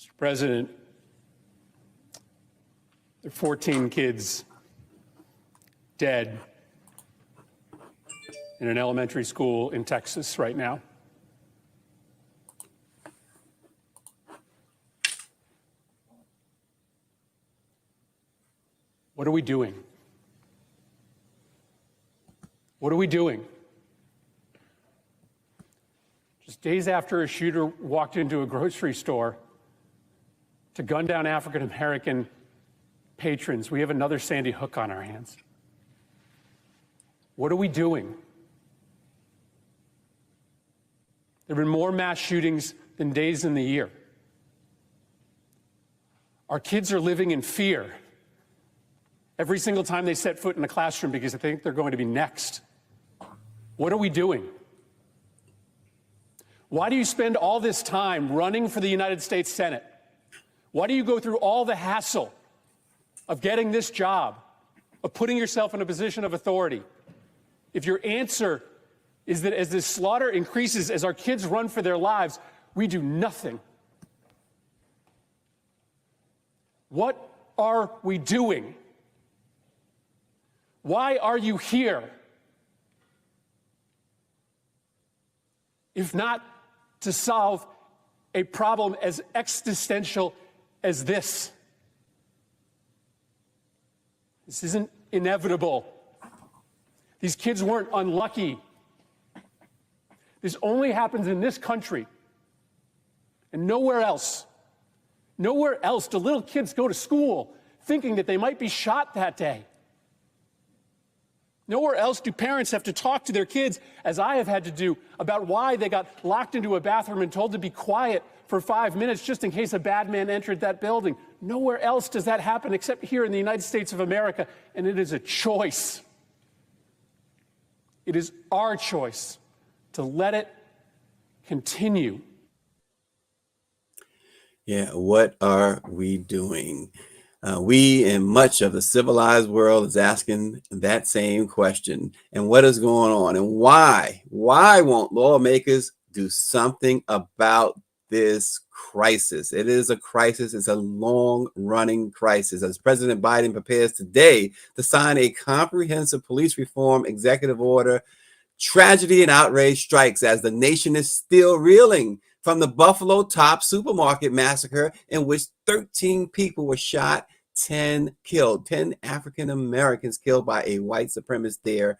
Mr. President, there are 14 kids dead in an elementary school in Texas right now. What are we doing? What are we doing? Just days after a shooter walked into a grocery store to gun down African American patrons, we have another Sandy Hook on our hands. What are we doing? There have been more mass shootings than days in the year. Our kids are living in fear every single time they set foot in a classroom because they think they're going to be next. What are we doing? Why do you spend all this time running for the United States Senate? Why do you go through all the hassle of getting this job, of putting yourself in a position of authority, if your answer is that as this slaughter increases, as our kids run for their lives, we do nothing? What are we doing? Why are you here? If not to solve a problem as existential as this. This isn't inevitable. These kids weren't unlucky. This only happens in this country and nowhere else. Nowhere else do little kids go to school thinking that they might be shot that day. Nowhere else do parents have to talk to their kids, as I have had to do, about why they got locked into a bathroom and told to be quiet for 5 minutes just in case a bad man entered that building. Nowhere else does that happen except here in the United States of America, and it is a choice. It is our choice to let it continue. Yeah, what are we doing? We and much of the civilized world is asking that same question. And what is going on? And why? Why won't lawmakers do something about this crisis? It is a crisis. It's a long-running crisis. As President Biden prepares today to sign a comprehensive police reform executive order, tragedy and outrage strikes as the nation is still reeling from the Buffalo Top supermarket massacre in which 13 people were shot, 10 killed, 10 African Americans killed by a white supremacist there.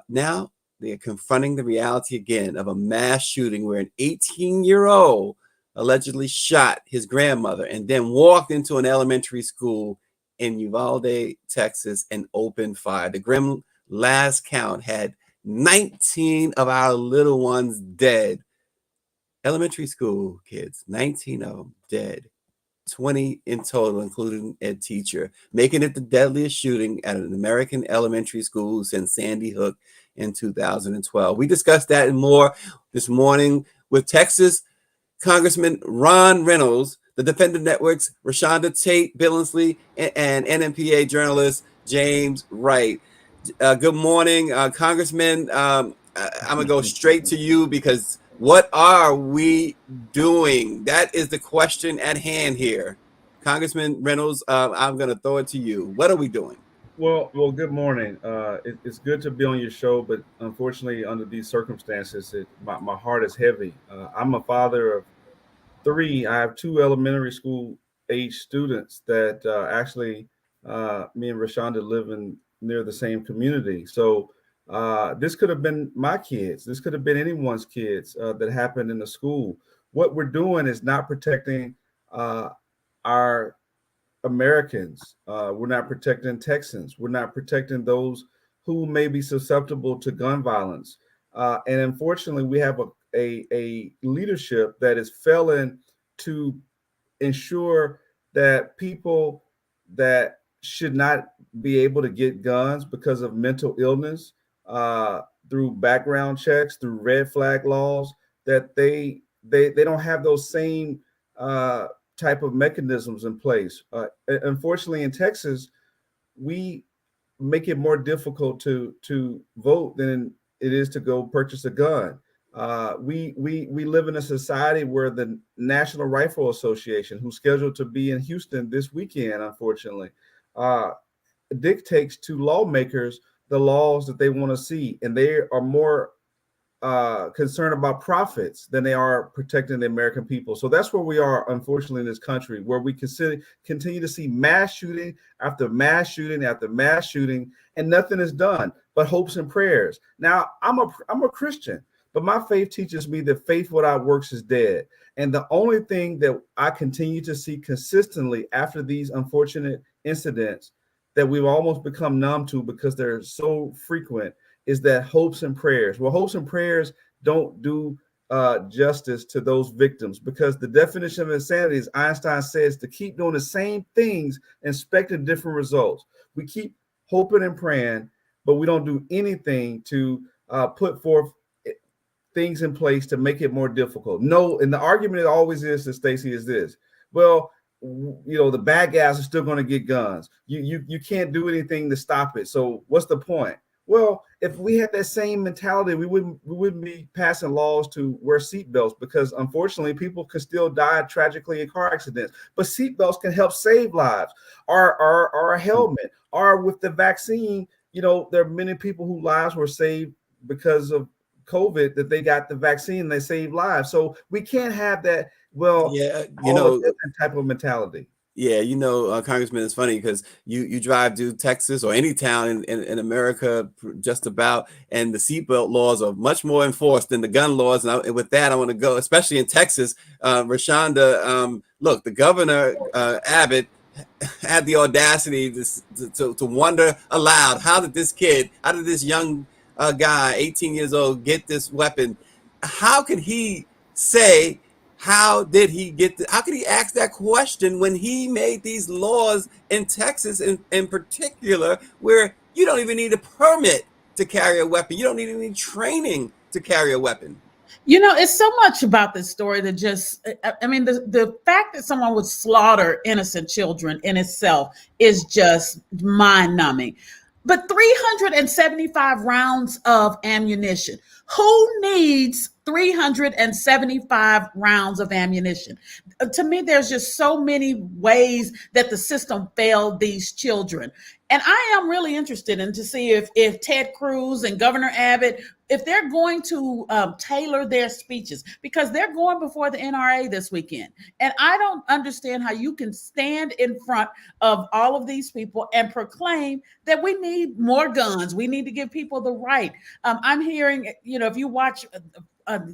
Now they are confronting the reality again of a mass shooting where an 18-year-old allegedly shot his grandmother and then walked into an elementary school in Uvalde, Texas, and opened fire. The grim last count had 19 of our little ones dead. Elementary school kids, 19 of them dead, 20 in total, including a teacher, making it the deadliest shooting at an American elementary school since Sandy Hook in 2012. We discussed that and more this morning with Texas Congressman Ron Reynolds, the Defender Network's ReShonda Tate, Billingsley, and Nnpa journalist James Wright. Good morning, Congressman. I'm going to go straight to you because what are we doing? That is the question at hand here. Congressman Reynolds, I'm going to throw it to you. What are we doing? Well, good morning. It's good to be on your show, but unfortunately, under these circumstances, my heart is heavy. I'm a father of 3. I have 2 elementary school age students that actually me and ReShonda live in near the same community. So this could have been my kids. This could have been anyone's kids that happened in the school. What we're doing is not protecting our Americans. We're not protecting Texans. We're not protecting those who may be susceptible to gun violence. And unfortunately, we have a leadership that is failing to ensure that people that should not be able to get guns because of mental illness, through background checks, through red flag laws, that they don't have those same type of mechanisms in place. Unfortunately, in Texas, we make it more difficult to vote than it is to go purchase a gun. We live in a society where the National Rifle Association, who's scheduled to be in Houston this weekend, unfortunately, dictates to lawmakers the laws that they want to see, and they are more concerned about profits than they are protecting the American people. So that's where we are, unfortunately, in this country, where we continue to see mass shooting after mass shooting after mass shooting, and nothing is done but hopes and prayers. Now, I'm a Christian, but my faith teaches me that faith without works is dead. And the only thing that I continue to see consistently after these unfortunate incidents that we've almost become numb to because they're so frequent is that hopes and prayers. Well, hopes and prayers don't do justice to those victims, because the definition of insanity, as Einstein says, to keep doing the same things, expecting different results. We keep hoping and praying, but we don't do anything to put forth things in place to make it more difficult. No, and the argument always is, Stacey, is this: well, the bad guys are still going to get guns. You can't do anything to stop it. So what's the point? Well, if we had that same mentality, we wouldn't be passing laws to wear seatbelts, because unfortunately people can still die tragically in car accidents. But seatbelts can help save lives. Or a helmet, or with the vaccine, there are many people whose lives were saved because of COVID, that they got the vaccine and they saved lives. So we can't have that. Well, yeah, type of mentality. Yeah, Congressman, it's funny because you drive to Texas or any town in America, just about, and the seatbelt laws are much more enforced than the gun laws. And with that, I want to go, especially in Texas, ReShonda. Look, the governor, Abbott, had the audacity to wonder aloud, how did this young guy, 18 years old, get this weapon? How could he say, how could he ask that question when he made these laws in Texas in particular, where you don't even need a permit to carry a weapon? You don't need any training to carry a weapon. It's so much about this story that the fact that someone would slaughter innocent children in itself is just mind numbing. But 375 rounds of ammunition. Who needs 375 rounds of ammunition? To me, there's just so many ways that the system failed these children. And I am really interested in to see if Ted Cruz and Governor Abbott, if they're going to tailor their speeches, because they're going before the NRA this weekend. And I don't understand how you can stand in front of all of these people and proclaim that we need more guns. We need to give people the right. I'm hearing, if you watch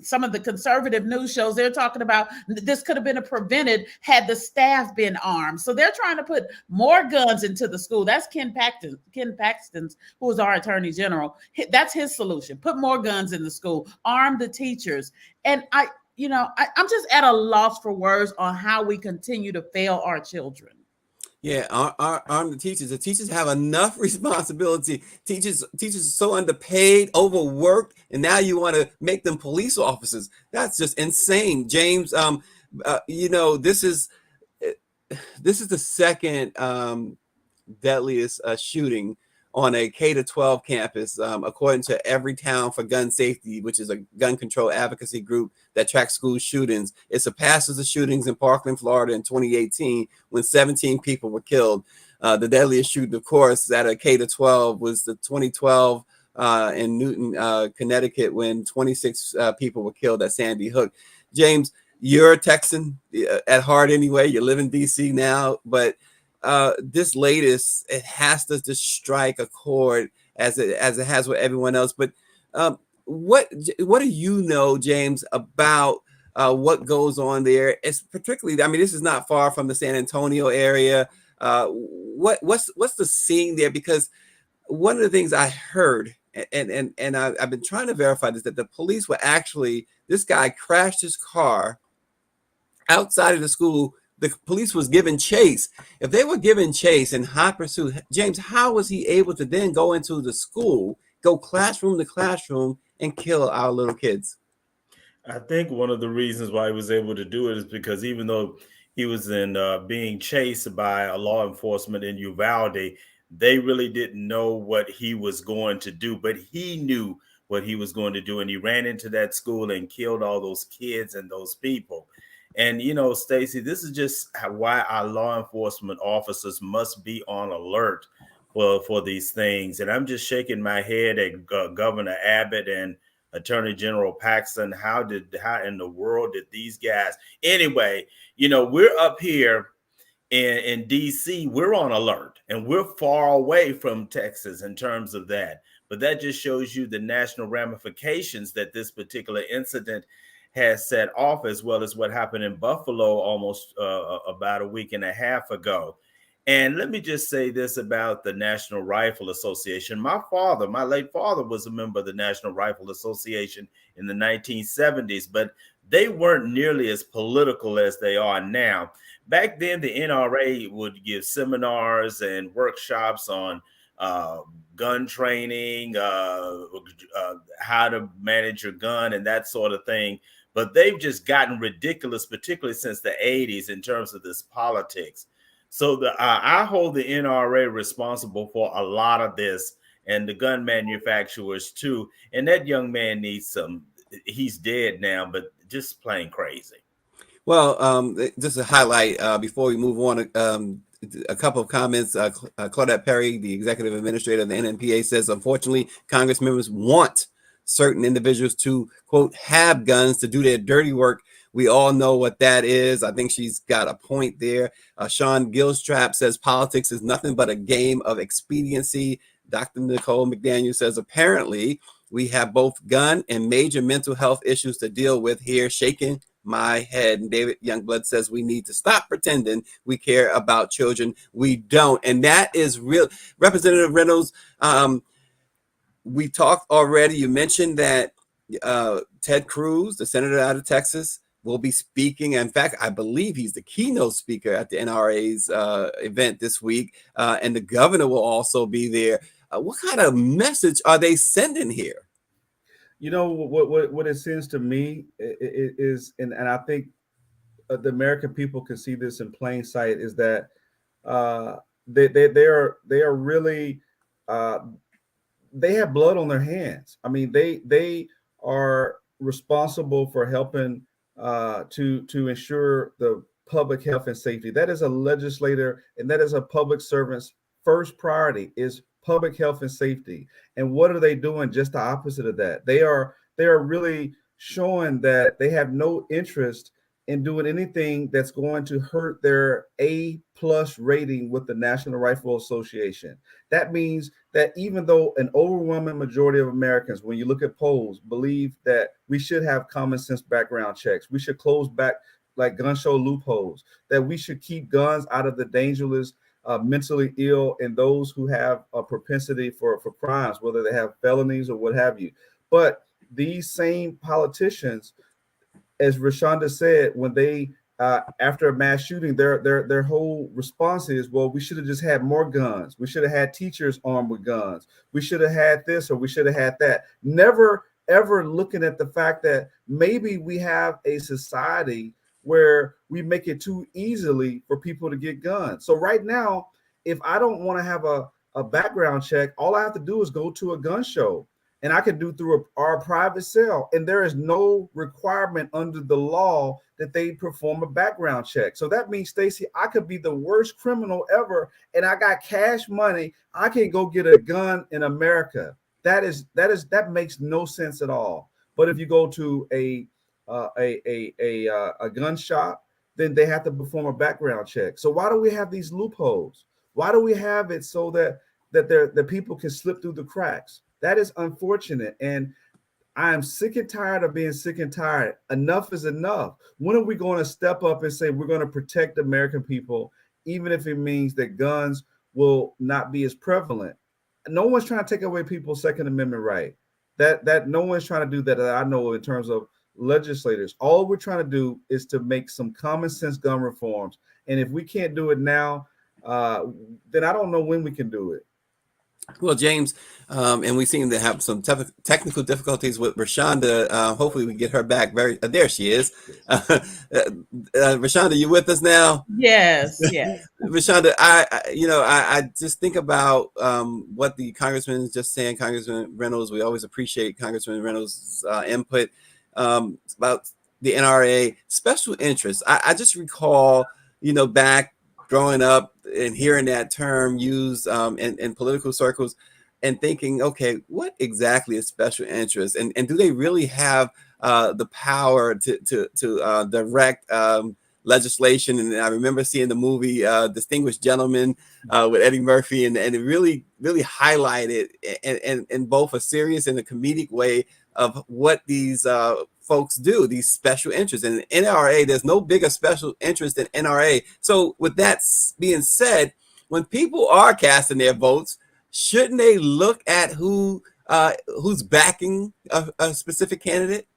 some of the conservative news shows, they're talking about this could have been prevented had the staff been armed. So they're trying to put more guns into the school. That's Ken Paxton's, who is our attorney general. That's his solution. Put more guns in the school, arm the teachers. And I'm just at a loss for words on how we continue to fail our children. Yeah, arm the teachers. The teachers have enough responsibility. Teachers are so underpaid, overworked, and now you want to make them police officers. That's just insane, James. This is the second deadliest shooting on a K-12 campus, according to Everytown for Gun Safety, which is a gun control advocacy group that tracks school shootings. It surpasses the shootings in Parkland, Florida in 2018, when 17 people were killed. The deadliest shooting, of course, at a K-12 was the 2012 in Newton, Connecticut, when 26 people were killed at Sandy Hook. James, you're a Texan at heart anyway. You live in D.C. now, but this latest, it has to just strike a chord as it has with everyone else. But what do you know, James, about what goes on there? It's particularly, this is not far from the San Antonio area. What's the scene there? Because one of the things I heard, and I've been trying to verify this, that the police were actually, this guy crashed his car outside of the school. The police was given chase. If they were given chase in hot pursuit, James, how was he able to then go into the school, go classroom to classroom, and kill our little kids? I think one of the reasons why he was able to do it is because even though he was being chased by a law enforcement in Uvalde, they really didn't know what he was going to do. But he knew what he was going to do. And he ran into that school and killed all those kids and those people. And, you know, Stacey, this is just why our law enforcement officers must be on alert for these things. And I'm just shaking my head at Governor Abbott and Attorney General Paxton. How in the world did these guys? Anyway, you know, we're up here in DC, we're on alert and we're far away from Texas in terms of that. But that just shows you the national ramifications that this particular incident has set off, as well as what happened in Buffalo almost about a week and a half ago. And let me just say this about the National Rifle Association. My late father, was a member of the National Rifle Association in the 1970s, but they weren't nearly as political as they are now. Back then, the NRA would give seminars and workshops on gun training, how to manage your gun and that sort of thing. But they've just gotten ridiculous, particularly since the 80s in terms of this politics. So I hold the NRA responsible for a lot of this, and the gun manufacturers too. And that young man needs he's dead now, but just plain crazy. Well, just to highlight before we move on, a couple of comments. Claudette Perry, the executive administrator of the Nnpa, says, unfortunately, Congress members want certain individuals to, quote, have guns to do their dirty work. We all know what that is. I think she's got a point there. Sean Gilstrap says politics is nothing but a game of expediency. Dr. Nicole McDaniel says, apparently, we have both gun and major mental health issues to deal with here, shaking my head. And David Youngblood says we need to stop pretending we care about children. We don't. And that is real. Representative Reynolds, we talked already. You mentioned that Ted Cruz, the senator out of Texas, will be speaking. In fact, I believe he's the keynote speaker at the NRA's event this week. And the governor will also be there. What kind of message are they sending here? You know, what it sends to me is, and I think the American people can see this in plain sight, is that they are really they have blood on their hands. I mean, they are responsible for helping to ensure the public health and safety. That is a legislator and that is a public servant's first priority, is public health and safety. And what are they doing? Just the opposite of that. They are really showing that they have no interest in doing anything that's going to hurt their A+ rating with the National Rifle Association. That means that even though an overwhelming majority of Americans, when you look at polls, believe that we should have common sense background checks, we should close back like gun show loopholes, that we should keep guns out of the dangerous, mentally ill, and those who have a propensity for crimes, whether they have felonies or what have you. But these same politicians, as ReShonda said, when they after a mass shooting, their whole response is, well, we should have just had more guns. We should have had teachers armed with guns. We should have had this or we should have had that. Never, ever looking at the fact that maybe we have a society where we make it too easily for people to get guns. So right now, if I don't want to have a background check, all I have to do is go to a gun show, and I can do through our private cell. And there is no requirement under the law that they perform a background check. So that means, Stacey, I could be the worst criminal ever, and I got cash money. I can go get a gun in America. That makes no sense at all. But if you go to a gun shop, then they have to perform a background check. So why do we have these loopholes? Why do we have it so that the people can slip through the cracks? That is unfortunate. And I am sick and tired of being sick and tired. Enough is enough. When are we going to step up and say we're going to protect the American people, even if it means that guns will not be as prevalent? No one's trying to take away people's Second Amendment right. That no one's trying to do that I know in terms of legislators. All we're trying to do is to make some common sense gun reforms. And if we can't do it now, then I don't know when we can do it. Well, James, and we seem to have some technical difficulties with ReShonda. Hopefully, we get her back. There she is. ReShonda, you with us now? Yes, yes. ReShonda, I just think about what the congressman is just saying. Congressman Reynolds, we always appreciate Congressman Reynolds' input about the NRA special interest. I just recall, back growing up and hearing that term used in political circles and thinking, okay, what exactly is special interest? And do they really have the power to direct legislation? And I remember seeing the movie Distinguished Gentleman with Eddie Murphy, and it really highlighted in both a serious and a comedic way of what these folks do, these special interests. And in NRA, there's no bigger special interest than NRA. So with that being said, when people are casting their votes, shouldn't they look at who's backing a specific candidate?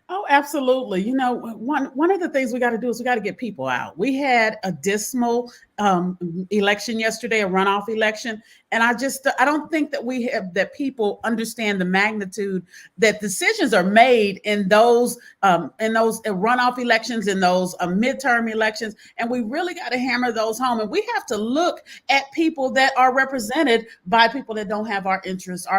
Oh, absolutely. One of the things we got to do is we got to get people out. We had a dismal election yesterday, a runoff election, and I don't think that people understand the magnitude that decisions are made in those runoff elections, in those midterm elections, and we really got to hammer those home. And we have to look at people that are represented by people that don't have our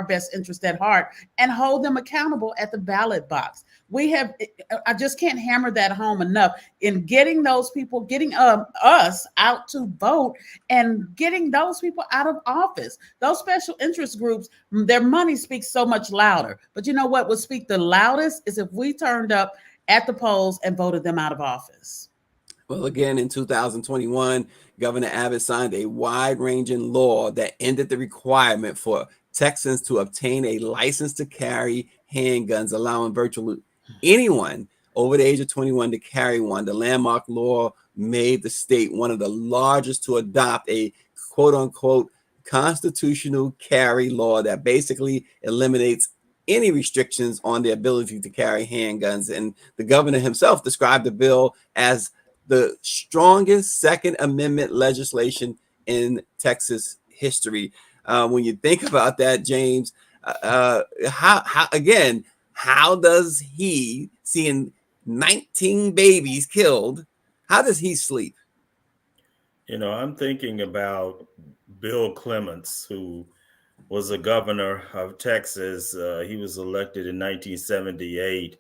best interest at heart, and hold them accountable at the ballot box. I just can't hammer that home enough in getting those people, getting us out to vote, and getting those people out of office. Those special interest groups, their money speaks so much louder. But you know what would speak the loudest is if we turned up at the polls and voted them out of office. Well, again, in 2021, Governor Abbott signed a wide-ranging law that ended the requirement for Texans to obtain a license to carry handguns, allowing virtually anyone over the age of 21 to carry one. The landmark law made the state one of the largest to adopt a quote-unquote constitutional carry law that basically eliminates any restrictions on the ability to carry handguns. And the governor himself described the bill as the strongest Second Amendment legislation in Texas history. When you think about that, James, how does he, seeing 19 babies killed, how does he sleep? I'm thinking about Bill Clements, who was a governor of Texas. He was elected in 1978.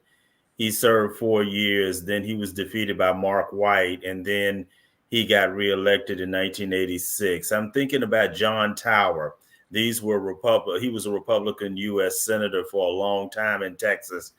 He served 4 years. Then he was defeated by Mark Wright, and then he got reelected in 1986. I'm thinking about John Tower. He was a Republican U.S. Senator for a long time in Texas.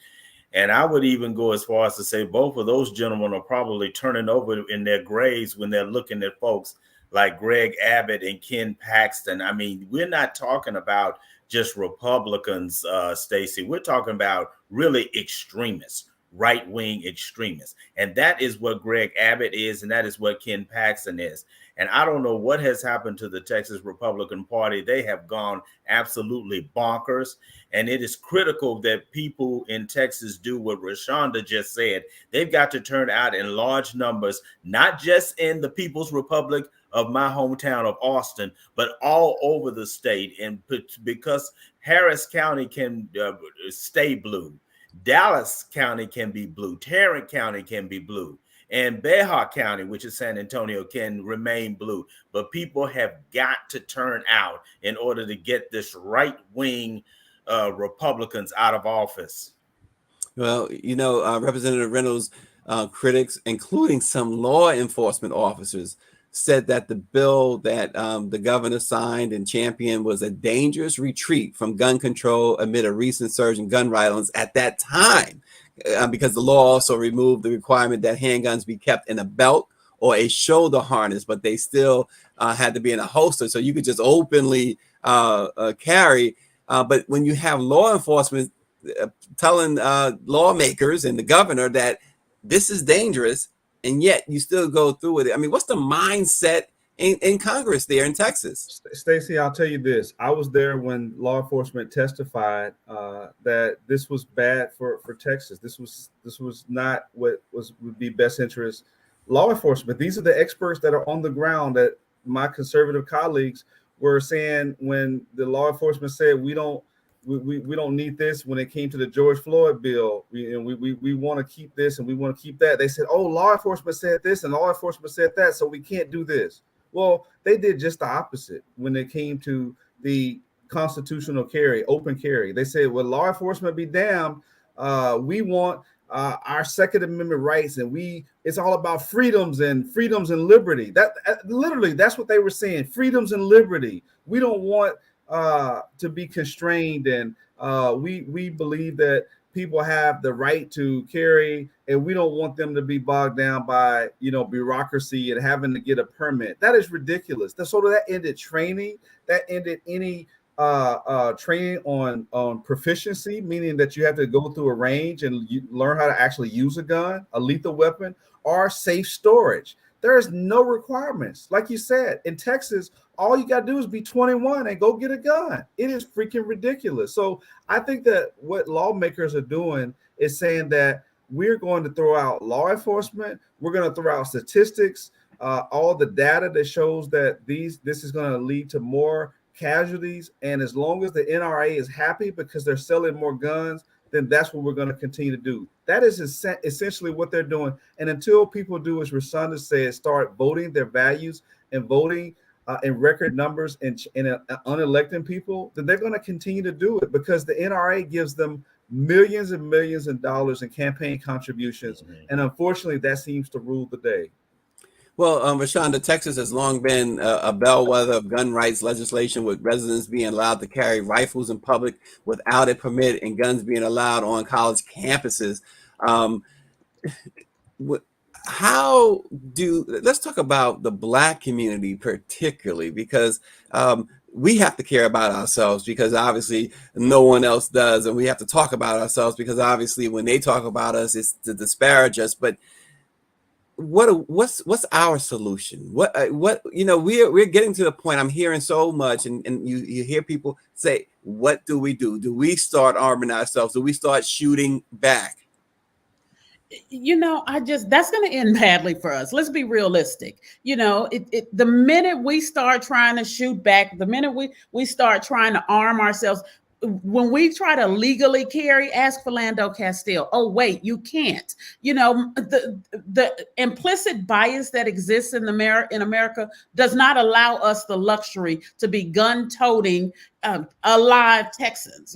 And I would even go as far as to say both of those gentlemen are probably turning over in their graves when they're looking at folks like Greg Abbott and Ken Paxton. I mean, we're not talking about just Republicans, Stacey. We're talking about really extremists, right-wing extremists. And that is what Greg Abbott is, and that is what Ken Paxton is. And I don't know what has happened to the Texas Republican Party. They have gone absolutely bonkers. And it is critical that people in Texas do what ReShonda just said. They've got to turn out in large numbers, not just in the People's Republic of my hometown of Austin, but all over the state. And because Harris County can stay blue, Dallas County can be blue, Tarrant County can be blue, and Beja County, which is San Antonio, can remain blue. But people have got to turn out in order to get this right-wing Republicans out of office. Well, Representative Reynolds' critics, including some law enforcement officers, said that the bill that the governor signed and championed was a dangerous retreat from gun control amid a recent surge in gun violence at that time, because the law also removed the requirement that handguns be kept in a belt or a shoulder harness, but they still had to be in a holster, so you could just openly carry. But when you have law enforcement telling lawmakers and the governor that this is dangerous, and yet you still go through with it. I mean, what's the mindset in Congress there in Texas? Stacey, I'll tell you this. I was there when law enforcement testified that this was bad for Texas. This was not what would be best interest. Law enforcement, these are the experts that are on the ground that my conservative colleagues were saying when the law enforcement said we don't need this, when it came to the George Floyd bill, we want to keep this and we want to keep that. They said, oh, law enforcement said this and law enforcement said that, so we can't do this. Well, they did just the opposite when it came to the constitutional carry, open carry. They said, well, law enforcement be damned. We want our Second Amendment rights, and it's all about freedoms and liberty. That literally, that's what they were saying, freedoms and liberty. We don't want to be constrained, and we believe that people have the right to carry, and we don't want them to be bogged down by bureaucracy and having to get a permit. That is ridiculous. So that ended training. That ended any training on proficiency, meaning that you have to go through a range and learn how to actually use a gun, a lethal weapon, or safe storage. There is no requirements. Like you said, in Texas, all you got to do is be 21 and go get a gun. It is freaking ridiculous. So I think that what lawmakers are doing is saying that we're going to throw out law enforcement. We're going to throw out statistics, all the data that shows that this is going to lead to more casualties. And as long as the NRA is happy because they're selling more guns, then that's what we're going to continue to do. That is essentially what they're doing. And until people do, as ReShonda said, start voting their values and voting in record numbers and unelected people, then they're going to continue to do it because the NRA gives them millions and millions of dollars in campaign contributions. Mm-hmm. And unfortunately, that seems to rule the day. Well, ReShonda, Texas has long been a bellwether of gun rights legislation, with residents being allowed to carry rifles in public without a permit and guns being allowed on college campuses. Let's talk about the Black community particularly, because we have to care about ourselves because obviously no one else does. And we have to talk about ourselves because obviously when they talk about us, it's to disparage us. But what's our solution? We're getting to the point. I'm hearing so much, and you hear people say, what do we do? Do we start arming ourselves? Do we start shooting back? That's going to end badly for us. Let's be realistic. The minute we start trying to shoot back, the minute we start trying to arm ourselves, when we try to legally carry, ask Philando Castile. Oh, wait, you can't. The implicit bias that exists in America does not allow us the luxury to be gun-toting alive Texans.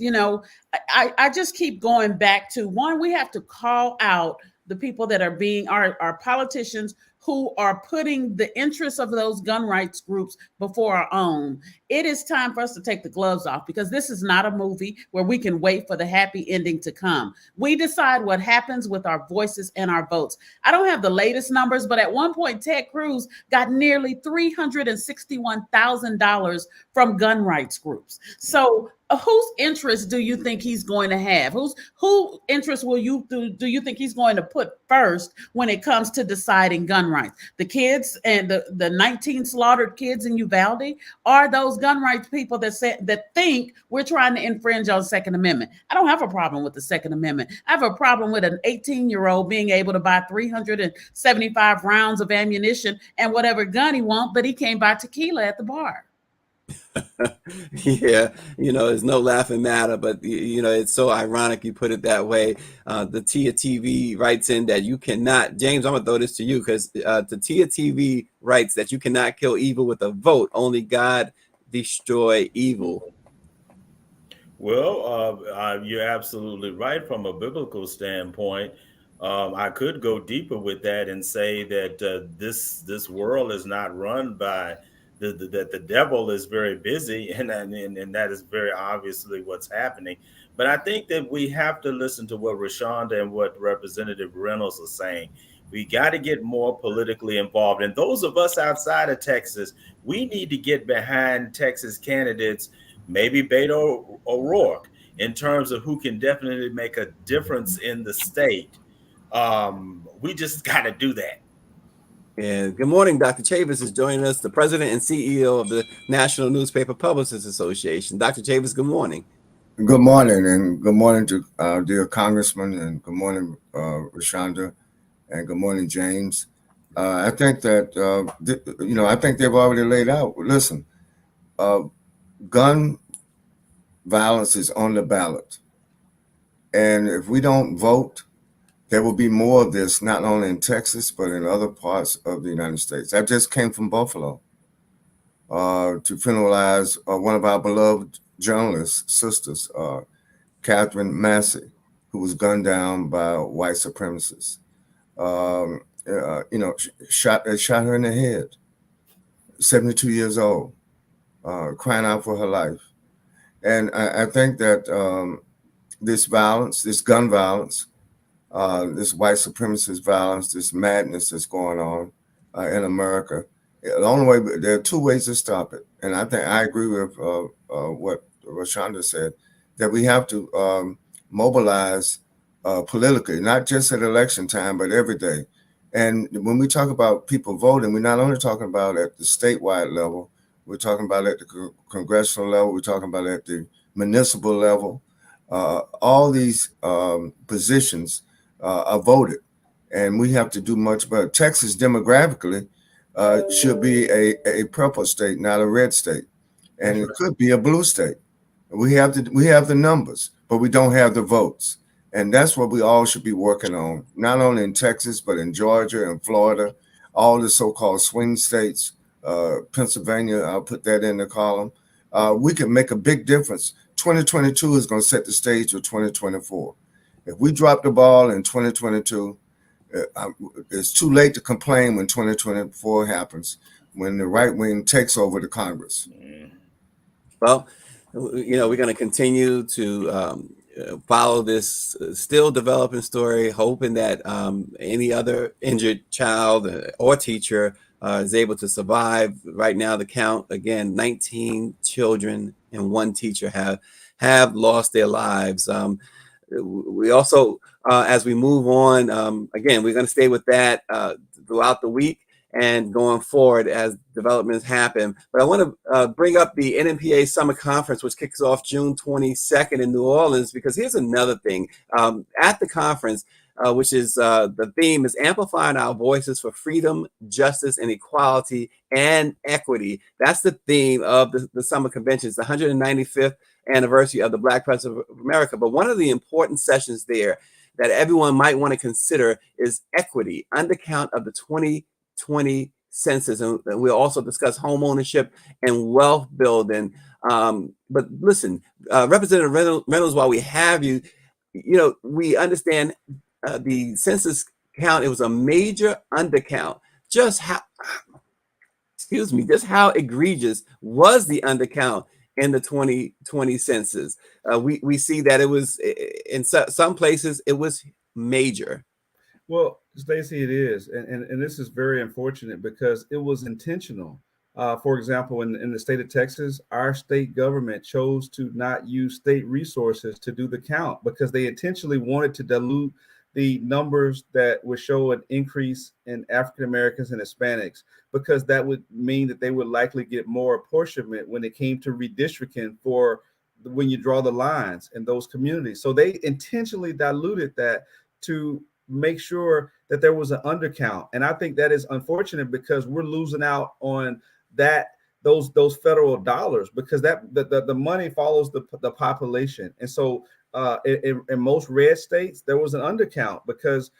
I just keep going back to one. We have to call out the people that are being our politicians who are putting the interests of those gun rights groups before our own. It is time for us to take the gloves off because this is not a movie where we can wait for the happy ending to come. We decide what happens with our voices and our votes. I don't have the latest numbers, but at one point, Ted Cruz got nearly $361,000 from gun rights groups. So whose interest do you think he's going to have? Whose interest do you think he's going to put first when it comes to deciding gun rights? The kids and the 19 slaughtered kids in Uvalde are those gun rights people that think we're trying to infringe on Second Amendment. I don't have a problem with the Second Amendment. I have a problem with an 18-year-old being able to buy 375 rounds of ammunition and whatever gun he wants, but he can't buy tequila at the bar. Yeah, it's no laughing matter, but it's so ironic you put it that way. The Tia TV writes in that you cannot, James, I'm gonna throw this to you because the Tia TV writes that you cannot kill evil with a vote. Only God destroy evil. Well, you're absolutely right from a biblical standpoint. I could go deeper with that and say that this world is not run by that the devil is very busy, and that is very obviously what's happening. But I think that we have to listen to what ReShonda and what Representative Reynolds are saying. We got to get more politically involved. And those of us outside of Texas, we need to get behind Texas candidates, maybe Beto O'Rourke, in terms of who can definitely make a difference in the state. We just got to do that. And good morning, Dr. Chavis is joining us, the president and CEO of the National Newspaper Publicists Association. Dr. Chavis, good morning. Good morning, and good morning to dear Congressman, and good morning, ReShonda, and good morning, James. I think that, I think they've already laid out. Listen, gun violence is on the ballot. And if we don't vote, there will be more of this, not only in Texas, but in other parts of the United States. I just came from Buffalo to funeralize one of our beloved journalists, sisters, Catherine Massey, who was gunned down by white supremacists. Shot her in the head, 72 years old, crying out for her life. And I think that this violence, this gun violence, this white supremacist violence, this madness that's going on in America, the only way, there are two ways to stop it. And I think I agree with what ReShonda said, that we have to mobilize politically, not just at election time, but every day. And when we talk about people voting, we're not only talking about at the statewide level, we're talking about at the congressional level, we're talking about at the municipal level. All these positions are voted, and we have to do much better. Texas demographically should be a purple state, not a red state, and it could be a blue state. We have the numbers, but we don't have the votes. And that's what we all should be working on, not only in Texas, but in Georgia and Florida, all the so-called swing states, Pennsylvania, I'll put that in the column. We can make a big difference. 2022 is going to set the stage for 2024. If we drop the ball in 2022, it's too late to complain when 2024 happens, when the right wing takes over the Congress. Well, we're going to continue to follow this still developing story, hoping that any other injured child or teacher is able to survive. Right now, the count, again, 19 children and one teacher have lost their lives. We also, as we move on, again, we're going to stay with that throughout the week and going forward as developments happen. But I want to bring up the Nnpa Summer Conference, which kicks off June 22nd in New Orleans, because here's another thing. At the conference, which is the theme is amplifying our voices for freedom, justice, and equality and equity. That's the theme of the summer convention. It's the 195th anniversary of the Black President of America. But one of the important sessions there that everyone might want to consider is equity, undercount of the 2020 census. And we'll also discuss home ownership and wealth building. But listen, Representative Reynolds, while we have you, we understand the census count, it was a major undercount. Just how egregious was the undercount in the 2020 census? We see that it was, in some places, it was major. Well, Stacey, it is. And this is very unfortunate because it was intentional. For example, in the state of Texas, our state government chose to not use state resources to do the count because they intentionally wanted to dilute the numbers that would show an increase in African Americans and Hispanics, because that would mean that they would likely get more apportionment when it came to redistricting for when you draw the lines in those communities. So they intentionally diluted that to make sure that there was an undercount. And I think that is unfortunate because we're losing out on those federal dollars, because the money follows the population. And so in most red states, there was an undercount because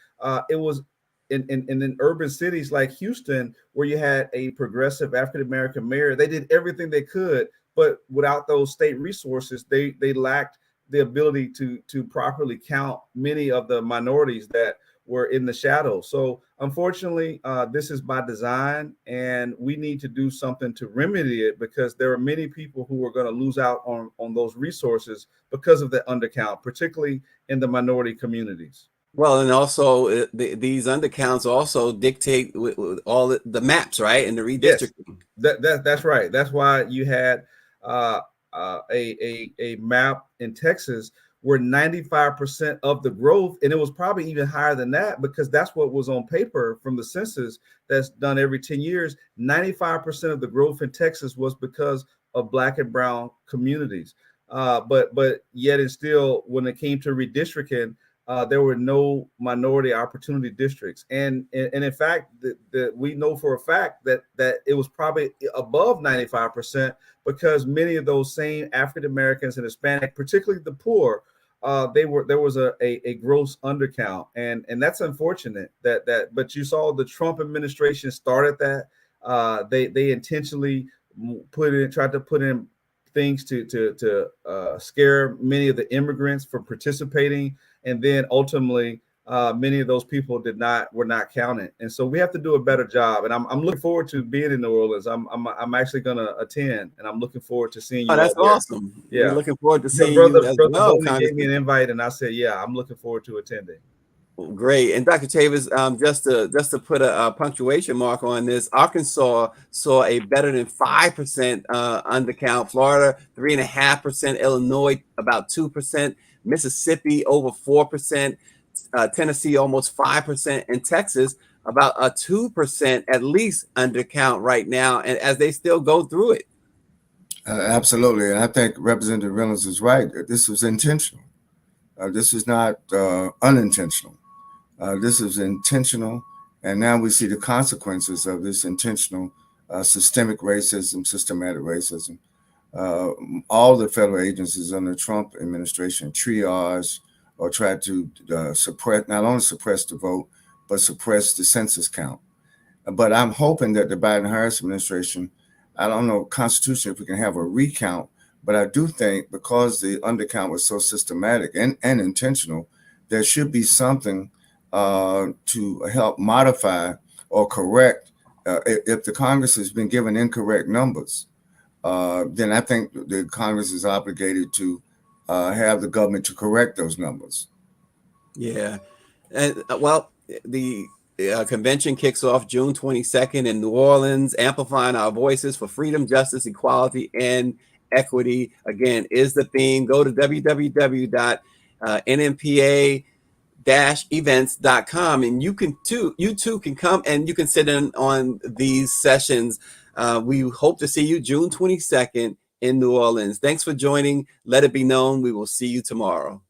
it was in urban cities like Houston, where you had a progressive African-American mayor. They did everything they could, but without those state resources, they lacked the ability to properly count many of the minorities that were in the shadows. So unfortunately, this is by design, and we need to do something to remedy it, because there are many people who are going to lose out on those resources because of the undercount, particularly in the minority communities. Well, and also these undercounts also dictate with all the maps, right? And the redistricting. Yes, that's right. That's why you had a map in Texas where 95% of the growth, and it was probably even higher than that, because that's what was on paper from the census that's done every 10 years. 95% of the growth in Texas was because of Black and brown communities. But yet and still, when it came to redistricting, there were no minority opportunity districts, and in fact, we know for a fact that it was probably above 95%, because many of those same African Americans and Hispanic, particularly the poor, there was a gross undercount, and that's unfortunate. But you saw the Trump administration started that. They intentionally tried to put in things to scare many of the immigrants from participating, and then ultimately many of those people were not counted. And so we have to do a better job. And I'm looking forward to being in New Orleans. I'm actually going to attend, and I'm looking forward to seeing you. Oh, that's all there. awesome. Yeah, we're looking forward to seeing brother, you as brother well. Boney gave me an invite, and I said, yeah, I'm looking forward to attending. Great. And Dr. Chavis, just to put a punctuation mark on this, Arkansas saw a better than 5% undercount, Florida 3.5%, Illinois about 2%, Mississippi over 4%, Tennessee almost 5%, and Texas about a 2% at least undercount right now, and as they still go through it. Absolutely. And I think Representative Reynolds is right. This was intentional. This is not unintentional. This is intentional, and now we see the consequences of this intentional systemic racism, systematic racism. All the federal agencies under the Trump administration triage or tried to suppress, not only suppress the vote, but suppress the census count. But I'm hoping that the Biden-Harris administration, I don't know constitutionally if we can have a recount, but I do think because the undercount was so systematic and intentional, there should be something to help modify or correct. If the Congress has been given incorrect numbers, then I think the Congress is obligated to have the government to correct those numbers. Yeah. And well, the convention kicks off June 22nd in New Orleans, amplifying our voices for freedom, justice, equality, and equity. Again, is the theme. Go to www.nnpa-events.com, and you too can come and you can sit in on these sessions. We hope to see you June 22nd in New Orleans. Thanks for joining. Let it be known. We will see you tomorrow.